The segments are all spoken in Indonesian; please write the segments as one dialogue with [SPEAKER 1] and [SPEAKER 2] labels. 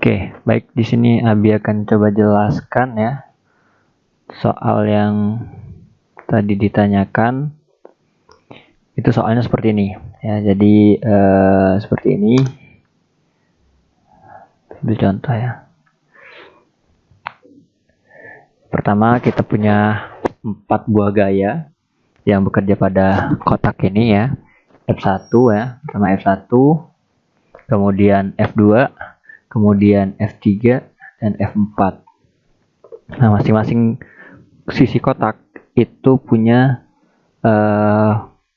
[SPEAKER 1] Oke, baik, di sini Abi akan coba jelaskan ya soal yang tadi ditanyakan. Itu soalnya seperti ini ya. Jadi seperti ini. Ambil contoh ya. Pertama kita punya 4 buah gaya yang bekerja pada kotak ini ya. F1 ya, pertama F1, kemudian F2, kemudian F3, dan F4. Nah, masing-masing sisi kotak itu punya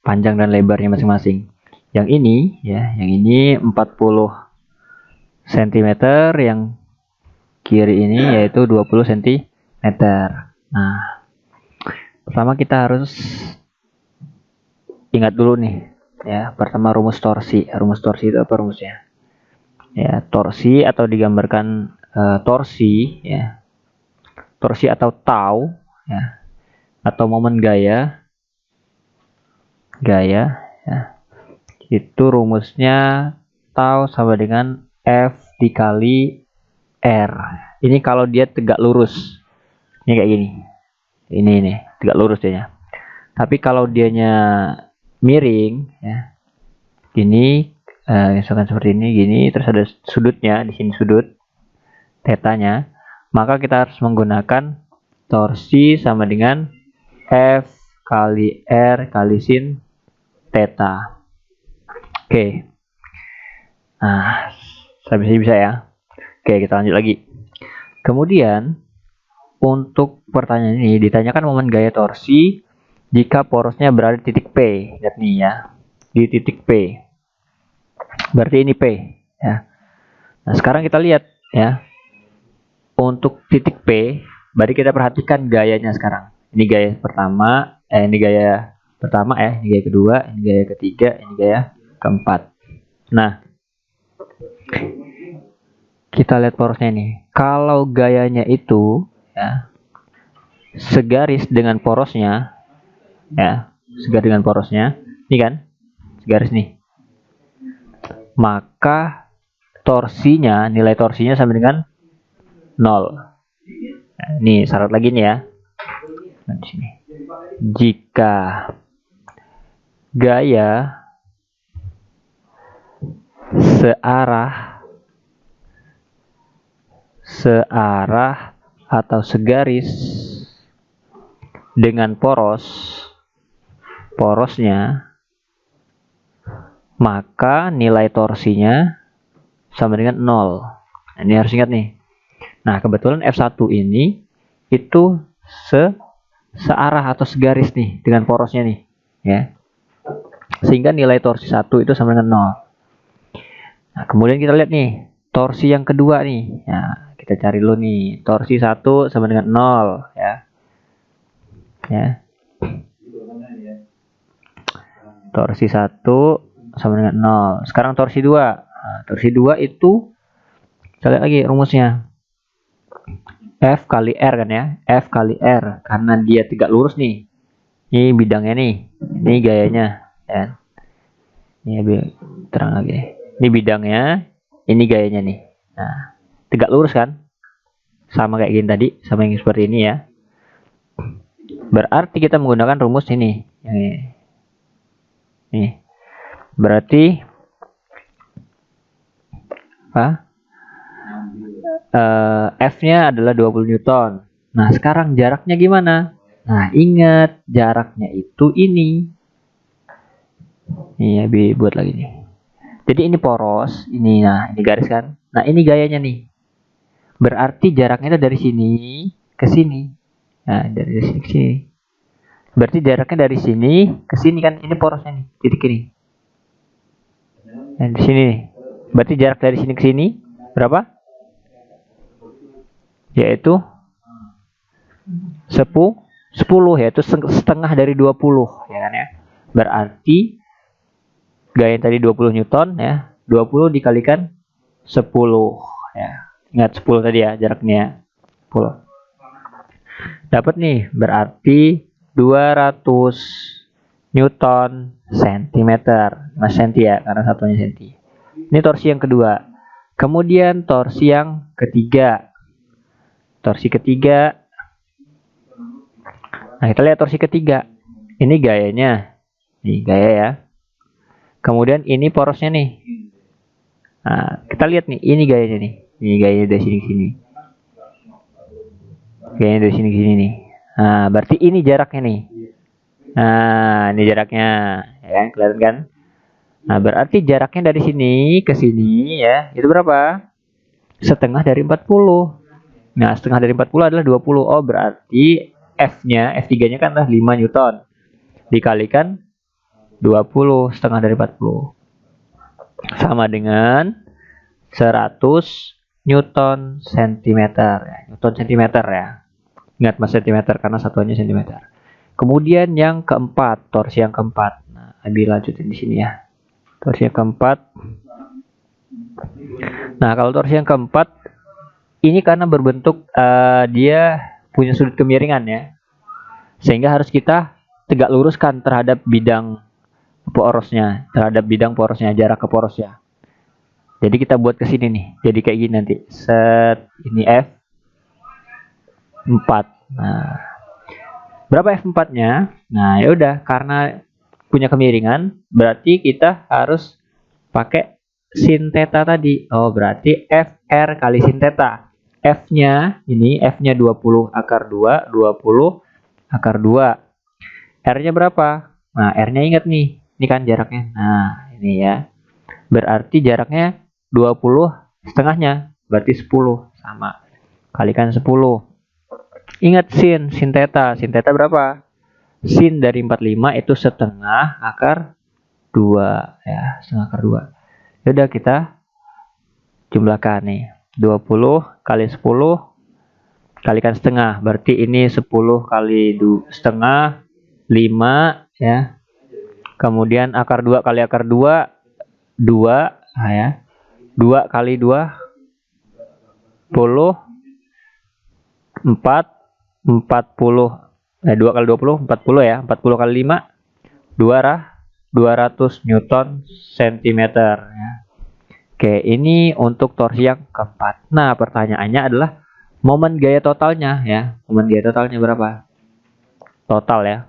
[SPEAKER 1] panjang dan lebarnya masing-masing. Yang ini ya, yang ini 40 cm, yang kiri ini yaitu 20 cm. Nah, pertama kita harus ingat dulu nih ya, pertama rumus torsi. Rumus torsi itu apa rumusnya? Ya, torsi atau digambarkan torsi ya. Torsi atau tau ya, atau momen gaya ya. Itu rumusnya tau sama dengan F dikali R. Ini kalau dia tegak lurus. Ini kayak gini. Ini tegak lurus dia. Tapi kalau dianya miring ya. Gini, misalkan seperti ini gini, terus ada sudutnya di sini, sudut tetanya, maka kita harus menggunakan torsi sama dengan F kali R kali sin theta. Oke. Nah, sampai bisa ya. Oke, kita lanjut lagi. Kemudian untuk pertanyaan ini ditanyakan momen gaya torsi jika porosnya berada di titik P. Lihat nih ya, di titik P. Berarti ini P ya. Nah, sekarang kita lihat ya. Untuk titik P, berarti kita perhatikan gayanya sekarang. Ini gaya pertama, ini gaya pertama ya, ini gaya kedua, ini gaya ketiga, ini gaya keempat. Nah, kita lihat porosnya ini. Kalau gayanya itu ya segaris dengan porosnya ya, segaris dengan porosnya, ini kan segaris nih, maka torsinya, nilai torsinya sama dengan 0. Nah, ini syarat lagi nih ya. Nah, di sini. Jika gaya searah atau segaris dengan porosnya, maka nilai torsinya sama dengan 0. Nah, ini harus ingat nih. Nah, kebetulan F1 ini itu searah atau segaris nih dengan porosnya nih ya. Sehingga nilai torsi 1 itu sama dengan 0. Nah, kemudian kita lihat nih torsi yang kedua nih. Nah, kita cari dulu nih. Torsi 1 sama dengan 0 ya. Ya. Torsi 1 sama dengan 0. Sekarang torsi 2. Nah, torsi 2 itu kita lihat lagi rumusnya. F kali R kan ya. F kali R. Karena dia tegak lurus nih. Ini bidangnya nih. Ini gayanya. Ya. Ini terang lagi nih. Ini bidangnya. Ini gayanya nih. Nah, tegak lurus kan. Sama kayak gini tadi. Sama yang seperti ini ya. Berarti kita menggunakan rumus ini. Yang ini. Nih. Berarti apa? F-nya adalah 20 Newton. Nah, sekarang jaraknya gimana? Nah, ingat jaraknya itu ini. Nih, Abi buat lagi nih. Jadi ini poros, ini nah, ini garis kan. Nah, ini gayanya nih. Berarti jaraknya itu dari sini ke sini. Nah, dari sini ke sini. Berarti jaraknya dari sini ke sini kan, ini porosnya nih, titik ini. Nah, di sini nih. Berarti jarak dari sini ke sini berapa? Yaitu 10, yaitu setengah dari 20 ya kan ya. Berarti gaya yang tadi 20 Newton ya, 20 dikalikan 10 ya. Ingat 10 tadi ya jaraknya 10. Dapat nih, berarti 200 Newton cm. Mas cm ya, karena satunya cm. Ini torsi yang kedua. Kemudian torsi yang ketiga. Torsi ketiga. Nah, kita lihat torsi ketiga. Ini gayanya. Nih, gaya ya. Kemudian ini porosnya nih. Nah, kita lihat nih, ini gayanya nih. Ini gayanya dari sini ke sini. Gayanya dari sini ke sini nih. Nah, berarti ini jaraknya nih. Nah, ini jaraknya. Ya kan, kelihatan kan? Nah, berarti jaraknya dari sini ke sini ya, itu berapa? Setengah dari 40. Nah, setengah dari 40 adalah 20. Oh, berarti F-nya, F3-nya kan adalah 5 Newton. Dikalikan 20, setengah dari 40. Sama dengan 100 Newton centimeter. Newton centimeter ya. Ingat mas centimeter karena satuannya centimeter. Kemudian yang keempat, torsi yang keempat. Nah, Abi lanjutin di sini ya. Torsi yang keempat. Nah, kalau torsi yang keempat, ini karena berbentuk dia punya sudut kemiringan ya, sehingga harus kita tegak luruskan terhadap bidang porosnya, jarak ke porosnya. Jadi kita buat ke sini nih, jadi kayak gini nanti. Set ini F4. Nah, berapa F4-nya? Nah, ya udah, karena punya kemiringan, berarti kita harus pakai sin theta tadi. Oh, berarti FR kali sin theta. F-nya ini F-nya 20 akar 2, 20 akar 2. R-nya berapa? Nah, R-nya ingat nih. Ini kan jaraknya. Nah, ini ya. Berarti jaraknya 20 setengahnya. Berarti 10 sama. Kalikan 10. Ingat sin theta. Sin theta berapa? Sin dari 45 itu setengah akar 2 ya, setengah akar 2. Yaudah kita jumlahkan nih. 20 kali 10 kalikan setengah. Berarti ini 10 kali setengah 5 ya. Kemudian akar 2 kali akar 2 2 nah ya. 2 kali 2 10 4 40 2 kali 20 40 ya. 40 kali 5 200 Newton centimeter ya. Oke, ini untuk torsi yang keempat. Nah, pertanyaannya adalah momen gaya totalnya ya. Momen gaya totalnya berapa? Total ya.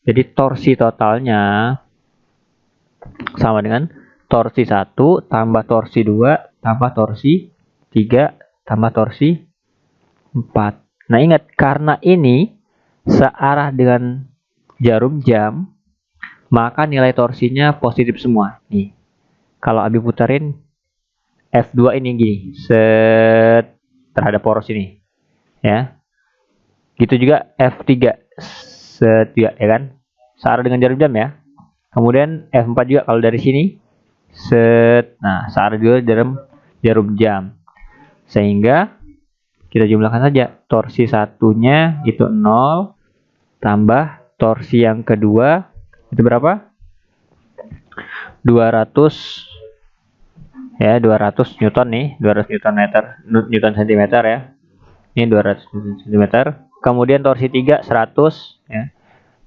[SPEAKER 1] Jadi torsi totalnya sama dengan torsi 1 tambah torsi 2 tambah torsi 3 tambah torsi 4. Nah, ingat karena ini searah dengan jarum jam, maka nilai torsinya positif semua. Nih. Kalau Abi puterin F2 ini gini, set terhadap poros ini. Ya. Gitu juga F3 set juga ya kan? Searah dengan jarum jam ya. Kemudian F4 juga kalau dari sini set. Nah, searah juga dalam jarum jam. Sehingga kita jumlahkan saja. Torsi satunya itu 0 tambah torsi yang kedua itu berapa? 200 ya, 200 Newton nih, 200 Newton centimeter ya. Ini 200 Newton centimeter. Kemudian torsi 3 100 ya.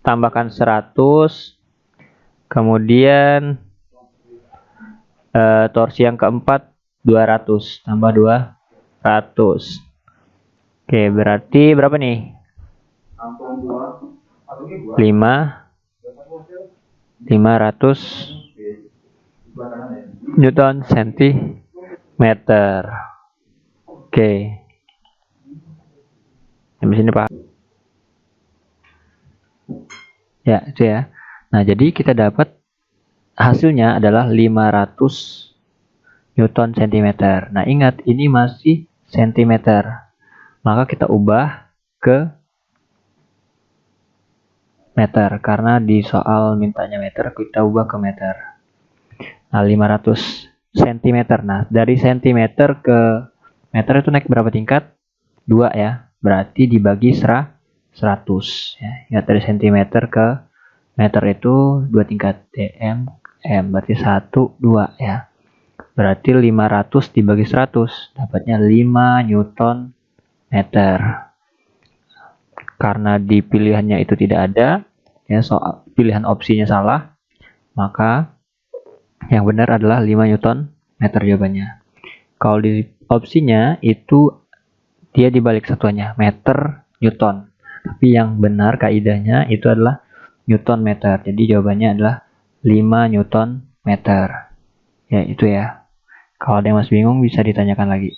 [SPEAKER 1] Tambahkan 100. Kemudian torsi yang keempat 200 tambah 200. Oke, berarti berapa nih? 500 Newton centimeter. Oke. Sampai sini Pak. Ya, itu ya. Nah, jadi kita dapat hasilnya adalah 500 Newton centimeter. Nah, ingat ini masih centimeter. Maka kita ubah ke meter karena di soal mintanya meter, kita ubah ke meter. Nah, 500 cm. Nah, dari centimeter ke meter itu naik berapa tingkat? 2 ya. Berarti dibagi 100 ya. Ingat dari centimeter ke meter itu 2 tingkat. dm m berarti 1 2 ya. Berarti 500 dibagi 100 dapatnya 5 Newton meter. Karena di pilihannya itu tidak ada ya, soal pilihan opsinya salah, maka yang benar adalah 5 Newton meter jawabannya. Kalau di opsinya itu dia dibalik satuannya meter Newton. Tapi yang benar kaidahnya itu adalah Newton meter. Jadi jawabannya adalah 5 Newton meter. Ya itu ya. Kalau ada yang masih bingung bisa ditanyakan lagi.